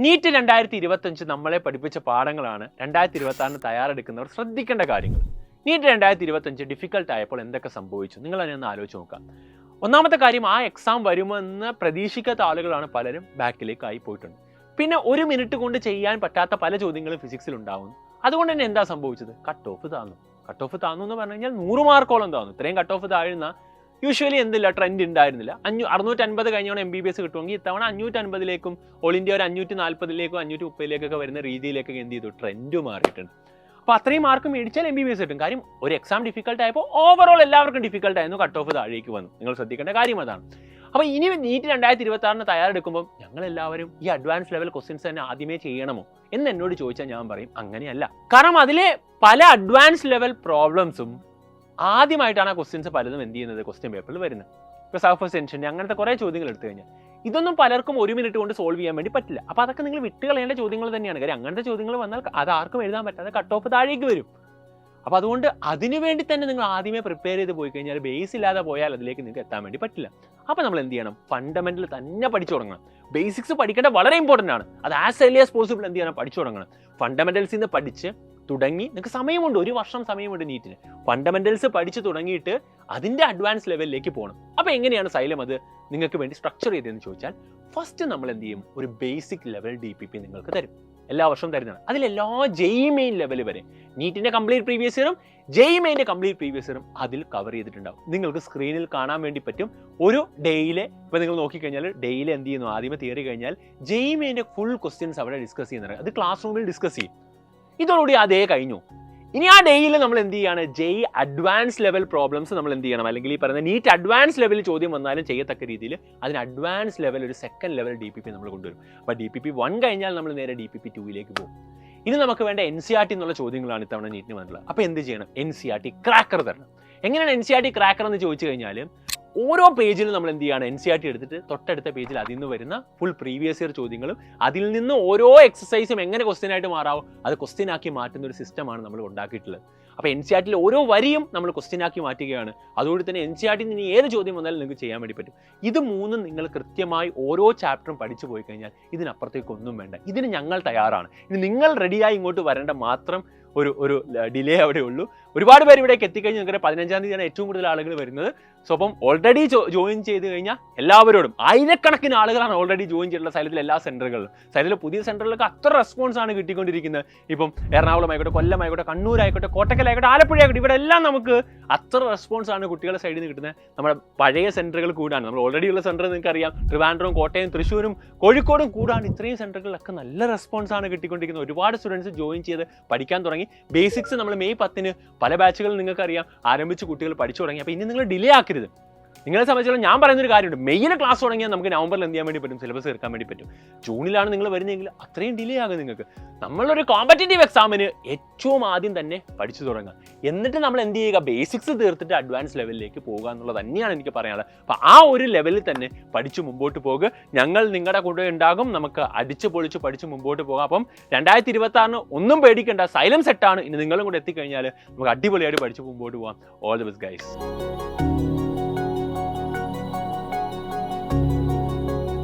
NEET 2025 നമ്മളെ പഠിപ്പിച്ച പാഠങ്ങളാണ് 2026 തയ്യാറെടുക്കുന്നവർ ശ്രദ്ധിക്കേണ്ട കാര്യങ്ങൾ. നീറ്റ് 2025 ഡിഫിക്കൽട്ട് ആയപ്പോൾ എന്തൊക്കെ സംഭവിച്ചു നിങ്ങൾ തന്നെ ഒന്ന് ആലോചിച്ച് നോക്കാം. ഒന്നാമത്തെ കാര്യം, ആ എക്സാം വരുമെന്ന് പ്രതീക്ഷിക്കാത്ത ആളുകളാണ് പലരും ബാക്കിലേക്കായി പോയിട്ടുണ്ട്. പിന്നെ ഒരു മിനിറ്റ് കൊണ്ട് ചെയ്യാൻ പറ്റാത്ത പല ചോദ്യങ്ങളും ഫിസിക്സിൽ ഉണ്ടാവുന്നു. അതുകൊണ്ട് തന്നെ എന്താ സംഭവിച്ചത്? കട്ട് ഓഫ് താന്നു. കട്ട് ഓഫ് താന്നു എന്ന് പറഞ്ഞു കഴിഞ്ഞാൽ 100 മാർക്കോളം താന്നു. ഇത്രയും കട്ട് ഓഫ് താഴ്ന്ന യൂഷ്വലി എന്തില്ല, ട്രെൻഡ് ഉണ്ടായിരുന്നില്ല. 650 കഴിഞ്ഞോണം MBBS കിട്ടുമെങ്കിൽ ഇത്തവണ 550ലേക്കും ഓൾ ഇന്ത്യ ഒരു 540ലേക്കും 530ലേക്കൊക്കെ വരുന്ന രീതിയിലേക്കൊക്കെ എന്ത് ചെയ്തു, ട്രെൻഡ് മാറിയിട്ടുണ്ട്. അപ്പോൾ അത്രയും മാർക്ക് മേടിച്ചാൽ MBBS കിട്ടും. കാര്യം ഒരു എക്സാം ഡിഫിക്കൽട്ട് ആയപ്പോൾ ഓവറോൾ എല്ലാവർക്കും ഡിഫിക്കൽട്ട് ആയിരുന്നു, കട്ട് ഓഫ് താഴേക്ക് വന്നു. നിങ്ങൾ ശ്രദ്ധിക്കേണ്ട കാര്യം അതാണ്. അപ്പോൾ ഇനി നീറ്റ് 2026 തയ്യാറെടുക്കുമ്പോൾ ഞങ്ങളെല്ലാവരും ഈ അഡ്വാൻസ് ലെവൽ ക്വസ്റ്റ്യൻസ് തന്നെ ആദ്യമേ ചെയ്യണമോ എന്ന് എന്നോട് ചോദിച്ചാൽ ഞാൻ പറയും അങ്ങനെയല്ല. കാരണം അതിലെ പല അഡ്വാൻസ് ലെവൽ പ്രോബ്ലംസും ആദ്യമായിട്ടാണ് ആ ക്വസ്റ്റ്യൻസ് പലതും എന്ത് ചെയ്യുന്നത്, ക്വസ്റ്റ്യൻ പേപ്പറിൽ വരുന്നത്. ഇപ്പോൾ സർഫസ് ടെൻഷൻ അങ്ങനത്തെ കുറേ ചോദ്യങ്ങൾ എടുത്തു കഴിഞ്ഞാൽ ഇതൊന്നും പലർക്കും ഒരു മിനിറ്റ് കൊണ്ട് സോൾവ് ചെയ്യാൻ വേണ്ടി പറ്റില്ല. അപ്പോൾ അതൊക്കെ നിങ്ങൾ വിട്ടുകളയേണ്ട ചോദ്യങ്ങൾ തന്നെയാണ്. കാര്യം അങ്ങനത്തെ ചോദ്യങ്ങൾ വന്നാൽ അത് ആർക്കും എഴുതാൻ പറ്റാതെ കട്ട് ഓഫ് താഴേക്ക് വരും. അപ്പോൾ അതുകൊണ്ട് അതിനു വേണ്ടി തന്നെ നിങ്ങൾ ആദ്യമേ പ്രിപ്പയർ ചെയ്ത് പോയി കഴിഞ്ഞാൽ ബേസ് ഇല്ലാതെ പോയാൽ അതിലേക്ക് നിങ്ങൾക്ക് എത്താൻ വേണ്ടി പറ്റില്ല. അപ്പോൾ നമ്മൾ എന്ത് ചെയ്യണം, ഫണ്ടമെന്റൽ തന്നെ പഠിച്ചു തുടങ്ങണം. ബേസിക്സ് പഠിക്കേണ്ട വളരെ ഇമ്പോർട്ടൻ്റ് ആണ്. അത് ആസ് ഏർലി ആസ് പോസിബിൾ എന്ത് ചെയ്യണം, പഠിച്ചു തുടങ്ങണം. ഫണ്ടമെന്റൽസിൽ നിന്ന് പഠിച്ച് തുടങ്ങി നിങ്ങൾക്ക് സമയമുണ്ട്, 1 വർഷം സമയമുണ്ട് നീറ്റിന്. ഫണ്ടമെന്റൽസ് പഠിച്ച് തുടങ്ങിയിട്ട് അതിൻ്റെ അഡ്വാൻസ് ലെവലിലേക്ക് പോകണം. അപ്പോൾ എങ്ങനെയാണ് സൈലം അത് നിങ്ങൾക്ക് വേണ്ടി സ്ട്രക്ചർ ചെയ്തതെന്ന് ചോദിച്ചാൽ, ഫസ്റ്റ് നമ്മൾ എന്ത് ചെയ്യും, ഒരു ബേസിക് ലെവൽ DPP നിങ്ങൾക്ക് തരും. എല്ലാ വർഷവും തരുന്നതാണ്. അതിലെല്ലാ JEE മെയിൻ ലെവൽ വരെ നീറ്റിൻ്റെ കംപ്ലീറ്റ് പ്രീവിയസ് ഇയറും JEE മെയിൻ്റെ കംപ്ലീറ്റ് പ്രീവിയസ് ഇയറും അതിൽ കവർ ചെയ്തിട്ടുണ്ടാവും. നിങ്ങൾക്ക് സ്ക്രീനിൽ കാണാൻ വേണ്ടി പറ്റും. ഒരു ഡേയിലെ ഇപ്പോൾ നിങ്ങൾ നോക്കിക്കഴിഞ്ഞാൽ ഡേയിലെ എന്ത് ചെയ്യുന്നു, ആദ്യമേ തിയറി കഴിഞ്ഞാൽ JEE മെയിൻ്റെ ഫുൾ ക്വസ്റ്റ്യൻസ് അവിടെ ഡിസ്കസ് ചെയ്യുന്നുണ്ട്. അത് ക്ലാസ് റൂമിൽ ഡിസ്കസ് ചെയ്യും. ഇതോടുകൂടി അതേ കഴിഞ്ഞു. ഇനി ആ ഡേയിൽ നമ്മൾ എന്ത് ചെയ്യാണ്, JEE അഡ്വാൻസ് ലെവൽ പ്രോബ്ലംസ് നമ്മൾ എന്ത് ചെയ്യണം, അല്ലെങ്കിൽ ഈ പറയുന്ന നീറ്റ് അഡ്വാൻസ് ലെവലിൽ ചോദ്യം വന്നാലും ചെയ്യത്തക്ക രീതിയിൽ അതിന് അഡ്വാൻസ് ലെവൽ ഒരു സെക്കൻഡ് ലെവൽ DPP നമ്മൾ കൊണ്ടുവരും. അപ്പോൾ DPP 1 കഴിഞ്ഞാൽ നമ്മൾ നേരെ DPP 2ലേക്ക് പോകും. ഇനി നമുക്ക് വേണ്ട NCERT എന്നുള്ള ചോദ്യങ്ങളാണ് ഇത്തവണ നീറ്റിന് വന്നിട്ടുള്ളത്. അപ്പോൾ എന്ത് ചെയ്യണം, NCERT ക്രാക്കർ തരണം. എങ്ങനെയാണ് NCERT ക്രാക്കർ എന്ന് ചോദിച്ചു കഴിഞ്ഞാൽ, ഓരോ പേജിലും നമ്മൾ എന്ത് ചെയ്യാണ്, NCERT എടുത്തിട്ട് തൊട്ടടുത്ത പേജിൽ അതിൽ നിന്ന് വരുന്ന ഫുൾ പ്രീവിയസ് ഇയർ ചോദ്യങ്ങളും അതിൽ നിന്ന് ഓരോ എക്സസൈസും എങ്ങനെ ക്വസ്റ്റ്യൻ ആയിട്ട് മാറാവോ അത് ക്വസ്റ്റ്യൻ ആക്കി മാറ്റുന്ന ഒരു സിസ്റ്റമാണ് നമ്മൾ ഉണ്ടാക്കിയിട്ടുള്ളത്. അപ്പോൾ NCERTയിൽ ഓരോ വരിയും നമ്മൾ ക്വസ്റ്റ്യൻ ആക്കി മാറ്റുകയാണ്. അതുകൊണ്ട് തന്നെ NCERTയിൽ നിന്ന് ഏത് ചോദ്യം വന്നാലും നിങ്ങൾക്ക് ചെയ്യാൻ വേണ്ടി പറ്റും. ഇത് മൂന്നും നിങ്ങൾ കൃത്യമായി ഓരോ ചാപ്റ്ററും പഠിച്ചു പോയി കഴിഞ്ഞാൽ ഇതിനപ്പുറത്തേക്കൊന്നും വേണ്ട. ഇതിന് ഞങ്ങൾ തയ്യാറാണ്. ഇനി നിങ്ങൾ റെഡിയായി ഇങ്ങോട്ട് വരേണ്ട മാത്രം ഒരു ഡിലേ അവിടെ ഉള്ളൂ. ഒരുപാട് പേര് ഇവിടേക്ക് എത്തിക്കഴിഞ്ഞ് നിങ്ങൾക്ക് 15-ാം തീയതിയാണ് ഏറ്റവും കൂടുതൽ ആളുകൾ വരുന്നത്. സോ അപ്പം ഓൾറെഡി ജോയിൻ ചെയ്ത് കഴിഞ്ഞാൽ എല്ലാവരോടും ആയിരക്കണക്കിന് ആളുകളാണ് ഓൾറെഡി ജോയിൻ ചെയ്തിട്ടുള്ള സൈലത്തിലെ എല്ലാ സെൻറ്ററുകളിലും. സൈലത്തിലെ പുതിയ സെൻറ്ററിലൊക്കെ അത്ര റെസ്പോൺസ് ആണ് കിട്ടിക്കൊണ്ടിരിക്കുന്നത്. ഇപ്പം എറണാകുളം ആയിക്കോട്ടെ, കൊല്ലം ആയിക്കോട്ടെ, കണ്ണൂർ ആയിക്കോട്ടെ, കോട്ടക്കൽ ആയിക്കോട്ടെ, ആലപ്പുഴ ആയിക്കോട്ടെ, ഇവിടെ എല്ലാം നമുക്ക് അത്ര റെസ്പോൺസ് ആണ് കുട്ടികളുടെ സൈഡിൽ നിന്ന് കിട്ടുന്നത്. നമ്മുടെ പഴയ സെൻറ്ററുകൾ കൂടാണ്, നമ്മൾ ഓൾറെഡി ഉള്ള സെൻറ്റർ നിങ്ങൾക്ക് അറിയാം, ട്രിവാൻഡ്രവും കോട്ടയം തൃശ്ശൂരും കോഴിക്കോടും കൂടാണ്. ഇത്രയും സെൻറ്ററുകളിലൊക്കെ നല്ല റെസ്പോൺസ് ആണ് കിട്ടിക്കൊണ്ടിരിക്കുന്നത്. ഒരുപാട് സ്റ്റുഡൻസ് ജോയിൻ ചെയ്ത് പഠിക്കാൻ തുടങ്ങി. ബേസിക്സ് നമ്മൾ മെയ് 10 പല ബാച്ചുകൾ നിങ്ങൾക്കറിയാം ആരംഭിച്ച് കുട്ടികൾ പഠിച്ചു തുടങ്ങി. അപ്പോൾ ഇനി നിങ്ങൾ ഡിലേ ആക്കരുത്. നിങ്ങളെ സംബന്ധിച്ചിടത്തോളം ഞാൻ പറയുന്നൊരു കാര്യമുണ്ട്, മെയ്യിൽ ക്ലാസ് തുടങ്ങിയാൽ നമുക്ക് നവംബറിൽ എന്ത് ചെയ്യാൻ വേണ്ടി പറ്റും, സിലബസ് തീർക്കാൻ വേണ്ടി പറ്റും. ജൂണിലാണ് നിങ്ങൾ വരുന്നതെങ്കിൽ അത്രയും ഡിലേ ആകും നിങ്ങൾക്ക്. നമ്മളൊരു കോമ്പറ്റേറ്റീവ് എക്സാമിന് ഏറ്റവും ആദ്യം തന്നെ പഠിച്ചു തുടങ്ങുക. എന്നിട്ട് നമ്മൾ എന്ത് ചെയ്യുക, ബേസിക്സ് തീർത്തിട്ട് അഡ്വാൻസ് ലെവലിലേക്ക് പോകുക എന്നുള്ളത് തന്നെയാണ് എനിക്ക് പറയാനുള്ളത്. അപ്പോൾ ആ ഒരു ലെവലിൽ തന്നെ പഠിച്ചു മുമ്പോട്ട് പോകുക. ഞങ്ങൾ നിങ്ങളുടെ കൂടെ ഉണ്ടാകും. നമുക്ക് അടിച്ചു പൊളിച്ച് പഠിച്ച് മുമ്പോട്ട് പോകാം. അപ്പം 2026 ഒന്നും പേടിക്കേണ്ട, സൈലം സെറ്റാണ്. ഇനി നിങ്ങളും കൂടെ എത്തിക്കഴിഞ്ഞാൽ നമുക്ക് അടിപൊളിയായിട്ട് പഠിച്ച് മുമ്പോട്ട് പോകാം. All the best guys.